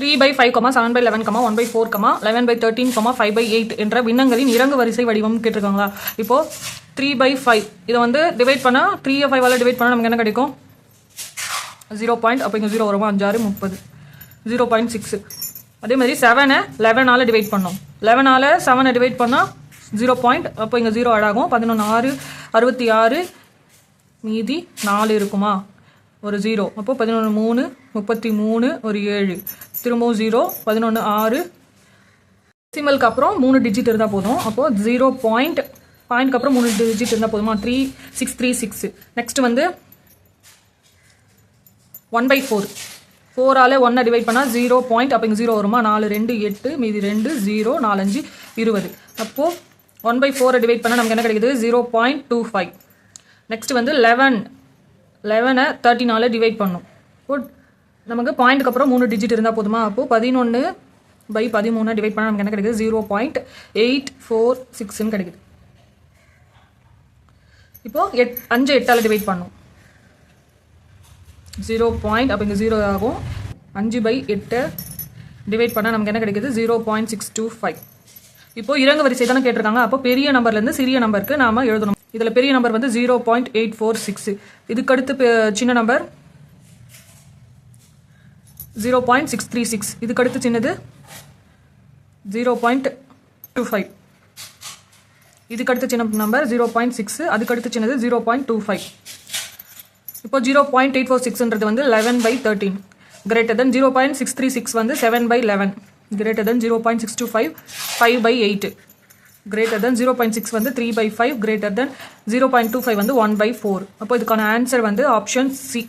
3/5, 7/11, 1/4, 11/13, 5/8 என்ற பின்னங்களின் இறங்கு வரிசை வடிவம் கேட்டிருக்காங்களா. இப்போ 3/5 இதை வந்து டிவைட் பண்ணால் 3 5 டிவைட் பண்ணால் நமக்கு என்ன கிடைக்கும் 0 பாயிண்ட். அப்போ இங்கே 0 வருமா, 5 6 30, 0.6. அதே மாதிரி 7 11 டிவைட் பண்ணோம், 11 7 டிவைட் பண்ணால் 0 பாயிண்ட். அப்போ இங்கே 0 ஆட் ஆகும். 11 6 66, மீதி 4 இருக்குமா, ஒரு 0. அப்போ 11 3 33, ஒரு 7, திரும்பவும் 0. 11 6 டெசிமலுக்கு அப்புறம் 3 டிஜிட் இருந்தால் போதும். அப்போது 0 பாயிண்ட்க்கு அப்புறம் 3 டிஜிட் இருந்தால் போதுமா, 3636. நெக்ஸ்ட் வந்து 1/4, 4 1 டிவைட் பண்ணால் 0 பாயிண்ட். அப்போ இங்கே 0 வருமா, 4 2 8, மீதி 2 0, 4 5 20. அப்போது 1/4 டிவைட் பண்ணால் நமக்கு என்ன கிடைக்குது 0.25. நெக்ஸ்ட் வந்து 11 13 டிவைட் பண்ணும். இப்போ நமக்கு பாயிண்ட்டுக்கு அப்புறம் 3 டிஜிட் இருந்தால் போதுமா. அப்போது 11/13 டிவைட் பண்ணால் நமக்கு என்ன கிடைக்குது 0.846 கிடைக்குது. இப்போது 5 8 டிவைட் பண்ணும் 0 பாயிண்ட். அப்போ இங்கே 0 ஆகும். 5/8 டிவைட் பண்ணால் நமக்கு என்ன கிடைக்குது 0.625. இப்போ இறங்கு வரிசை தானே கேட்டிருக்காங்க. அப்போ பெரிய நம்பர்லேருந்து சிறிய நம்பருக்கு நாம் எழுதணும். இதில் பெரிய நம்பர் வந்து 0.846, இதுக்கடுத்து சின்ன நம்பர் 0.636, இதுக்கடுத்து சின்னது 0.25, இதுக்கடுத்து சின்ன நம்பர் 0.6, அதுக்கடுத்து சின்னது 0.25. இப்போ 0.846ன்றது வந்து 11/13 கிரேட்டர் தென் 0.636 வந்து 7/11 கிரேட்டர் தென் 0.625 5/8 கிரேட்டர் தென் 0.6 வந்து 3/5 கிரேட்டர் தென் 0.25 வந்து 1/4. அப்போ இதுக்கான ஆன்சர் வந்து ஆப்ஷன் சி.